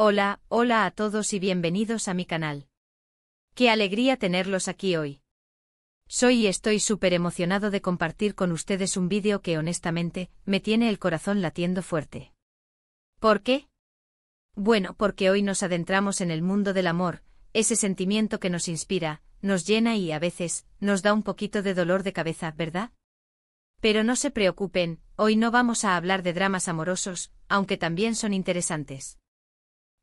Hola, hola a todos y bienvenidos a mi canal. Qué alegría tenerlos aquí hoy. Soy y estoy súper emocionado de compartir con ustedes un vídeo que honestamente me tiene el corazón latiendo fuerte. ¿Por qué? Bueno, porque hoy nos adentramos en el mundo del amor, ese sentimiento que nos inspira, nos llena y a veces nos da un poquito de dolor de cabeza, ¿verdad? Pero no se preocupen, hoy no vamos a hablar de dramas amorosos, aunque también son interesantes.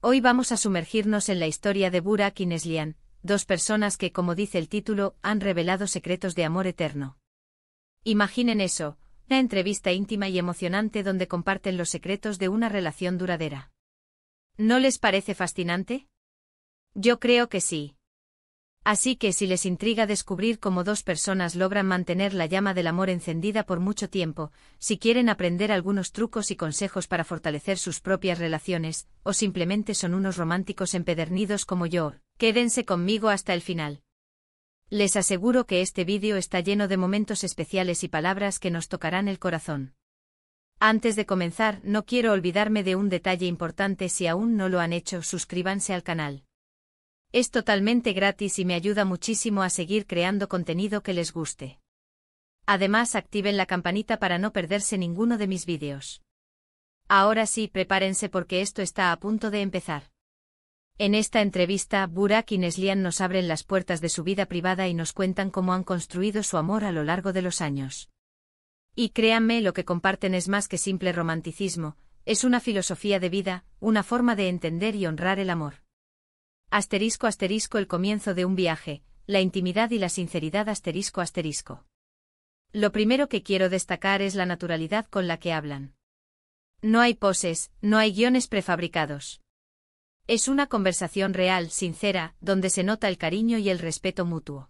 Hoy vamos a sumergirnos en la historia de Burak y Neslihan, dos personas que, como dice el título, han revelado secretos de amor eterno. Imaginen eso, una entrevista íntima y emocionante donde comparten los secretos de una relación duradera. ¿No les parece fascinante? Yo creo que sí. Así que si les intriga descubrir cómo dos personas logran mantener la llama del amor encendida por mucho tiempo, si quieren aprender algunos trucos y consejos para fortalecer sus propias relaciones, o simplemente son unos románticos empedernidos como yo, quédense conmigo hasta el final. Les aseguro que este vídeo está lleno de momentos especiales y palabras que nos tocarán el corazón. Antes de comenzar, no quiero olvidarme de un detalle importante: si aún no lo han hecho, suscríbanse al canal. Es totalmente gratis y me ayuda muchísimo a seguir creando contenido que les guste. Además, activen la campanita para no perderse ninguno de mis vídeos. Ahora sí, prepárense porque esto está a punto de empezar. En esta entrevista, Burak y Neslihan nos abren las puertas de su vida privada y nos cuentan cómo han construido su amor a lo largo de los años. Y créanme, lo que comparten es más que simple romanticismo, es una filosofía de vida, una forma de entender y honrar el amor. Asterisco asterisco el comienzo de un viaje, la intimidad y la sinceridad asterisco asterisco. Lo primero que quiero destacar es la naturalidad con la que hablan. No hay poses, no hay guiones prefabricados. Es una conversación real, sincera, donde se nota el cariño y el respeto mutuo.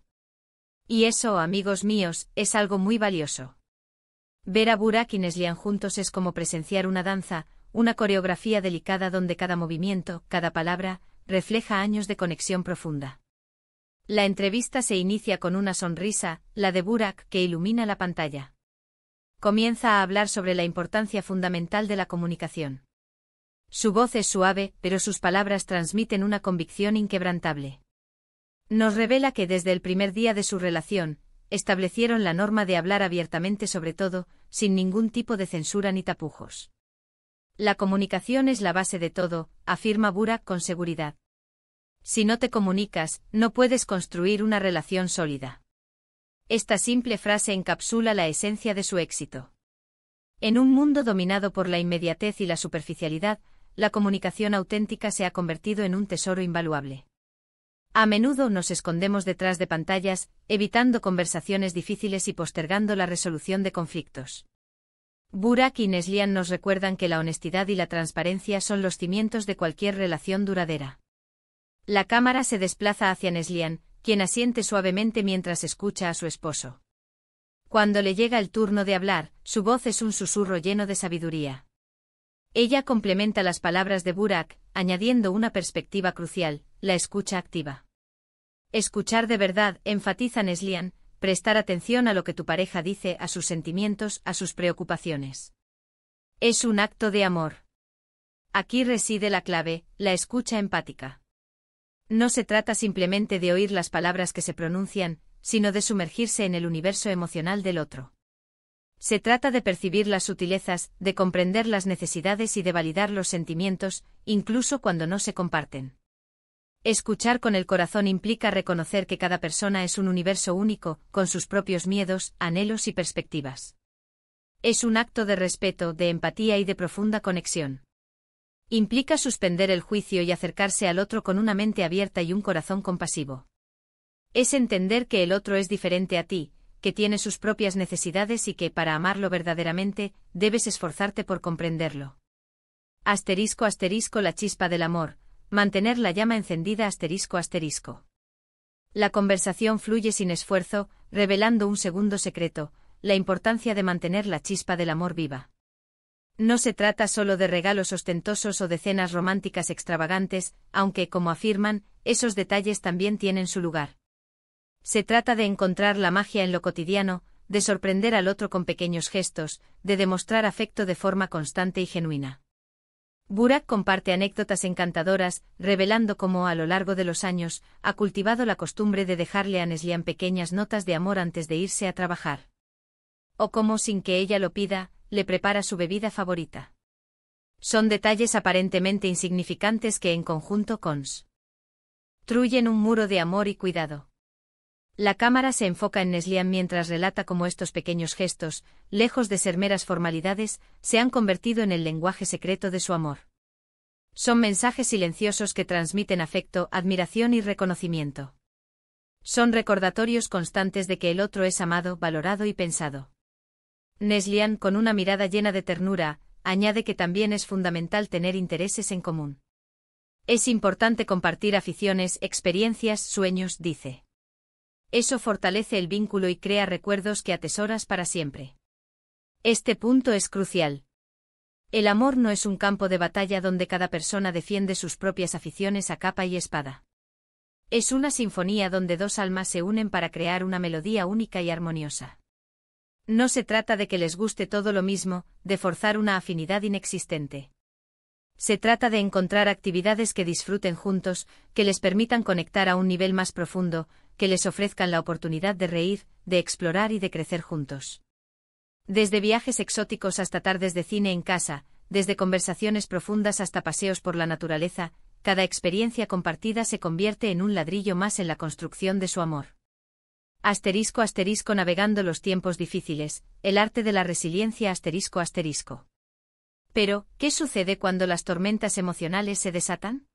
Y eso, amigos míos, es algo muy valioso. Ver a Burak y Neslihan juntos es como presenciar una danza, una coreografía delicada donde cada movimiento, cada palabra, refleja años de conexión profunda. La entrevista se inicia con una sonrisa, la de Burak, que ilumina la pantalla. Comienza a hablar sobre la importancia fundamental de la comunicación. Su voz es suave, pero sus palabras transmiten una convicción inquebrantable. Nos revela que desde el primer día de su relación, establecieron la norma de hablar abiertamente sobre todo, sin ningún tipo de censura ni tapujos. La comunicación es la base de todo, afirma Burak con seguridad. Si no te comunicas, no puedes construir una relación sólida. Esta simple frase encapsula la esencia de su éxito. En un mundo dominado por la inmediatez y la superficialidad, la comunicación auténtica se ha convertido en un tesoro invaluable. A menudo nos escondemos detrás de pantallas, evitando conversaciones difíciles y postergando la resolución de conflictos. Burak y Neslihan nos recuerdan que la honestidad y la transparencia son los cimientos de cualquier relación duradera. La cámara se desplaza hacia Neslihan, quien asiente suavemente mientras escucha a su esposo. Cuando le llega el turno de hablar, su voz es un susurro lleno de sabiduría. Ella complementa las palabras de Burak, añadiendo una perspectiva crucial: la escucha activa. Escuchar de verdad, enfatiza Neslihan, prestar atención a lo que tu pareja dice, a sus sentimientos, a sus preocupaciones. Es un acto de amor. Aquí reside la clave, la escucha empática. No se trata simplemente de oír las palabras que se pronuncian, sino de sumergirse en el universo emocional del otro. Se trata de percibir las sutilezas, de comprender las necesidades y de validar los sentimientos, incluso cuando no se comparten. Escuchar con el corazón implica reconocer que cada persona es un universo único, con sus propios miedos, anhelos y perspectivas. Es un acto de respeto, de empatía y de profunda conexión. Implica suspender el juicio y acercarse al otro con una mente abierta y un corazón compasivo. Es entender que el otro es diferente a ti, que tiene sus propias necesidades y que, para amarlo verdaderamente, debes esforzarte por comprenderlo. Asterisco asterisco la chispa del amor. Mantener la llama encendida asterisco asterisco. La conversación fluye sin esfuerzo, revelando un segundo secreto: la importancia de mantener la chispa del amor viva. No se trata solo de regalos ostentosos o de cenas románticas extravagantes, aunque, como afirman, esos detalles también tienen su lugar. Se trata de encontrar la magia en lo cotidiano, de sorprender al otro con pequeños gestos, de demostrar afecto de forma constante y genuina. Burak comparte anécdotas encantadoras, revelando cómo a lo largo de los años ha cultivado la costumbre de dejarle a Neslihan pequeñas notas de amor antes de irse a trabajar. O cómo, sin que ella lo pida, le prepara su bebida favorita. Son detalles aparentemente insignificantes que en conjunto construyen un muro de amor y cuidado. La cámara se enfoca en Neslihan mientras relata cómo estos pequeños gestos, lejos de ser meras formalidades, se han convertido en el lenguaje secreto de su amor. Son mensajes silenciosos que transmiten afecto, admiración y reconocimiento. Son recordatorios constantes de que el otro es amado, valorado y pensado. Neslihan, con una mirada llena de ternura, añade que también es fundamental tener intereses en común. Es importante compartir aficiones, experiencias, sueños, dice. Eso fortalece el vínculo y crea recuerdos que atesoras para siempre. Este punto es crucial. El amor no es un campo de batalla donde cada persona defiende sus propias aficiones a capa y espada. Es una sinfonía donde dos almas se unen para crear una melodía única y armoniosa. No se trata de que les guste todo lo mismo, de forzar una afinidad inexistente. Se trata de encontrar actividades que disfruten juntos, que les permitan conectar a un nivel más profundo, que les ofrezcan la oportunidad de reír, de explorar y de crecer juntos. Desde viajes exóticos hasta tardes de cine en casa, desde conversaciones profundas hasta paseos por la naturaleza, cada experiencia compartida se convierte en un ladrillo más en la construcción de su amor. *** Navegando los tiempos difíciles, el arte de la resiliencia ***. Pero, ¿qué sucede cuando las tormentas emocionales se desatan?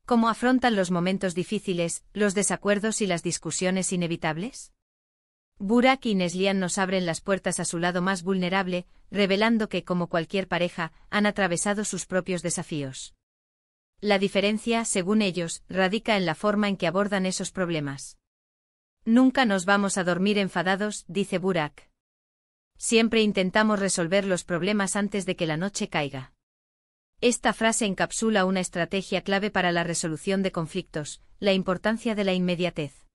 ¿Cómo afrontan los momentos difíciles, los desacuerdos y las discusiones inevitables? Burak y Neslihan nos abren las puertas a su lado más vulnerable, revelando que, como cualquier pareja, han atravesado sus propios desafíos. La diferencia, según ellos, radica en la forma en que abordan esos problemas. Nunca nos vamos a dormir enfadados, dice Burak. Siempre intentamos resolver los problemas antes de que la noche caiga. Esta frase encapsula una estrategia clave para la resolución de conflictos, la importancia de la inmediatez.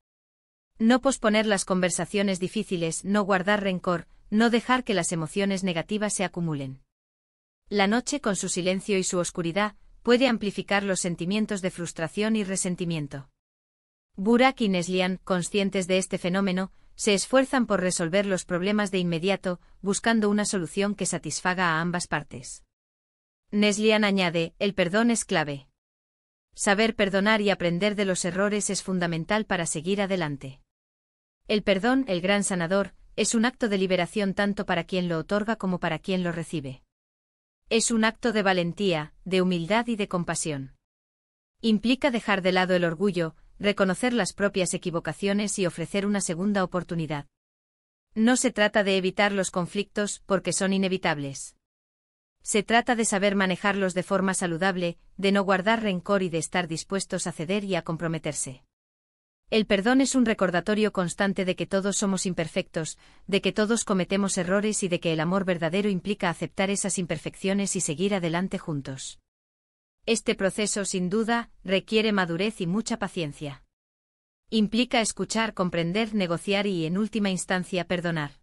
No posponer las conversaciones difíciles, no guardar rencor, no dejar que las emociones negativas se acumulen. La noche, con su silencio y su oscuridad, puede amplificar los sentimientos de frustración y resentimiento. Burak y Neslihan, conscientes de este fenómeno, se esfuerzan por resolver los problemas de inmediato, buscando una solución que satisfaga a ambas partes. Neslihan añade, el perdón es clave. Saber perdonar y aprender de los errores es fundamental para seguir adelante. El perdón, el gran sanador, es un acto de liberación tanto para quien lo otorga como para quien lo recibe. Es un acto de valentía, de humildad y de compasión. Implica dejar de lado el orgullo, reconocer las propias equivocaciones y ofrecer una segunda oportunidad. No se trata de evitar los conflictos porque son inevitables. Se trata de saber manejarlos de forma saludable, de no guardar rencor y de estar dispuestos a ceder y a comprometerse. El perdón es un recordatorio constante de que todos somos imperfectos, de que todos cometemos errores y de que el amor verdadero implica aceptar esas imperfecciones y seguir adelante juntos. Este proceso, sin duda, requiere madurez y mucha paciencia. Implica escuchar, comprender, negociar y, en última instancia, perdonar.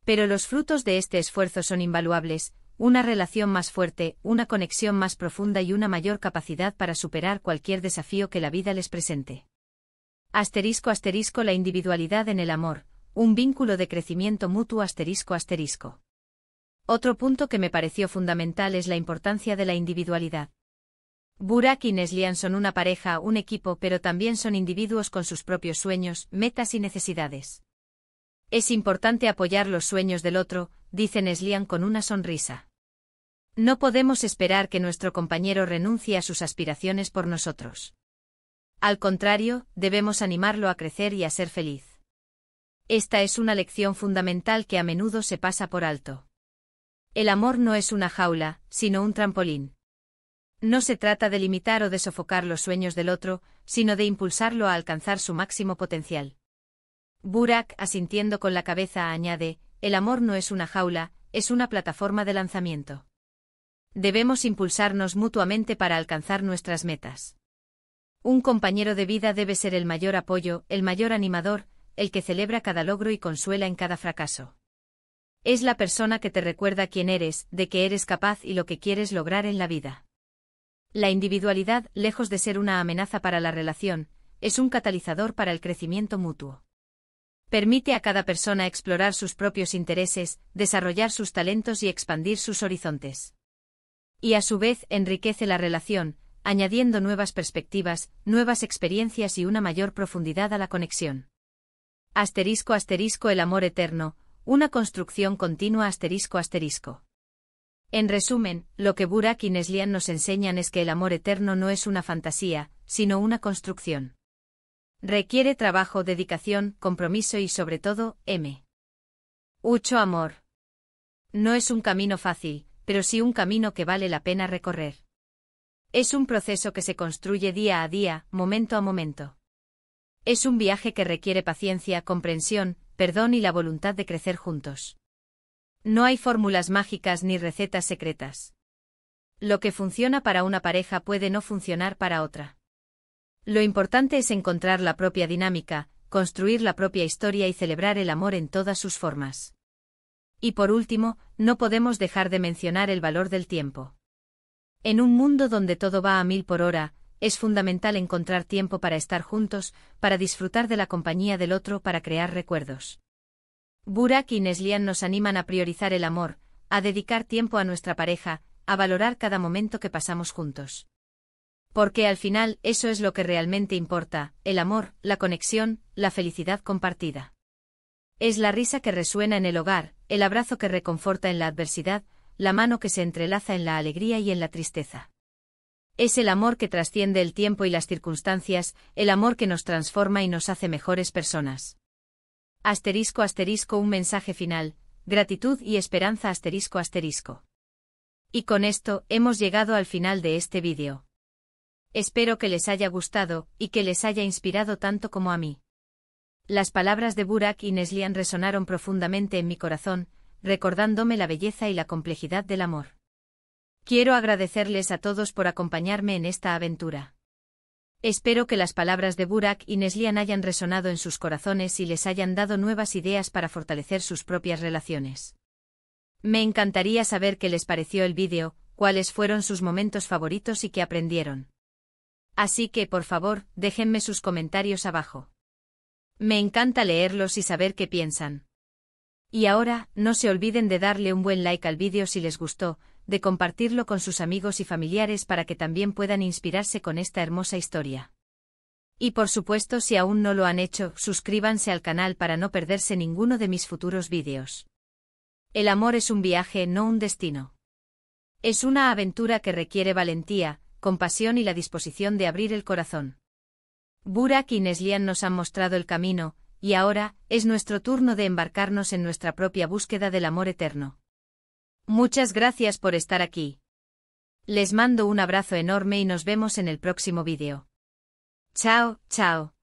Pero los frutos de este esfuerzo son invaluables: una relación más fuerte, una conexión más profunda y una mayor capacidad para superar cualquier desafío que la vida les presente. *** La individualidad en el amor, un vínculo de crecimiento mutuo ***. Otro punto que me pareció fundamental es la importancia de la individualidad. Burak y Neslihan son una pareja, un equipo, pero también son individuos con sus propios sueños, metas y necesidades. Es importante apoyar los sueños del otro, dice Neslihan con una sonrisa. No podemos esperar que nuestro compañero renuncie a sus aspiraciones por nosotros. Al contrario, debemos animarlo a crecer y a ser feliz. Esta es una lección fundamental que a menudo se pasa por alto. El amor no es una jaula, sino un trampolín. No se trata de limitar o de sofocar los sueños del otro, sino de impulsarlo a alcanzar su máximo potencial. Burak, asintiendo con la cabeza, añade, el amor no es una jaula, es una plataforma de lanzamiento. Debemos impulsarnos mutuamente para alcanzar nuestras metas. Un compañero de vida debe ser el mayor apoyo, el mayor animador, el que celebra cada logro y consuela en cada fracaso. Es la persona que te recuerda quién eres, de qué eres capaz y lo que quieres lograr en la vida. La individualidad, lejos de ser una amenaza para la relación, es un catalizador para el crecimiento mutuo. Permite a cada persona explorar sus propios intereses, desarrollar sus talentos y expandir sus horizontes. Y a su vez enriquece la relación, añadiendo nuevas perspectivas, nuevas experiencias y una mayor profundidad a la conexión. *** El amor eterno, una construcción continua ***. En resumen, lo que Burak y Neslihan nos enseñan es que el amor eterno no es una fantasía, sino una construcción. Requiere trabajo, dedicación, compromiso y sobre todo, mucho amor. No es un camino fácil, pero sí un camino que vale la pena recorrer. Es un proceso que se construye día a día, momento a momento. Es un viaje que requiere paciencia, comprensión, perdón y la voluntad de crecer juntos. No hay fórmulas mágicas ni recetas secretas. Lo que funciona para una pareja puede no funcionar para otra. Lo importante es encontrar la propia dinámica, construir la propia historia y celebrar el amor en todas sus formas. Y por último, no podemos dejar de mencionar el valor del tiempo. En un mundo donde todo va a 1000 por hora, es fundamental encontrar tiempo para estar juntos, para disfrutar de la compañía del otro, para crear recuerdos. Burak y Neslihan nos animan a priorizar el amor, a dedicar tiempo a nuestra pareja, a valorar cada momento que pasamos juntos. Porque al final eso es lo que realmente importa, el amor, la conexión, la felicidad compartida. Es la risa que resuena en el hogar, el abrazo que reconforta en la adversidad, la mano que se entrelaza en la alegría y en la tristeza. Es el amor que trasciende el tiempo y las circunstancias, el amor que nos transforma y nos hace mejores personas. *** Un mensaje final, gratitud y esperanza ***. Y con esto hemos llegado al final de este vídeo. Espero que les haya gustado, y que les haya inspirado tanto como a mí. Las palabras de Burak y Neslihan resonaron profundamente en mi corazón, recordándome la belleza y la complejidad del amor. Quiero agradecerles a todos por acompañarme en esta aventura. Espero que las palabras de Burak y Neslihan hayan resonado en sus corazones y les hayan dado nuevas ideas para fortalecer sus propias relaciones. Me encantaría saber qué les pareció el vídeo, cuáles fueron sus momentos favoritos y qué aprendieron. Así que, por favor, déjenme sus comentarios abajo. Me encanta leerlos y saber qué piensan. Y ahora, no se olviden de darle un buen like al vídeo si les gustó, de compartirlo con sus amigos y familiares para que también puedan inspirarse con esta hermosa historia. Y por supuesto, si aún no lo han hecho, suscríbanse al canal para no perderse ninguno de mis futuros vídeos. El amor es un viaje, no un destino. Es una aventura que requiere valentía, compasión y la disposición de abrir el corazón. Burak y Neslihan nos han mostrado el camino, y ahora, es nuestro turno de embarcarnos en nuestra propia búsqueda del amor eterno. Muchas gracias por estar aquí. Les mando un abrazo enorme y nos vemos en el próximo vídeo. Chao, chao.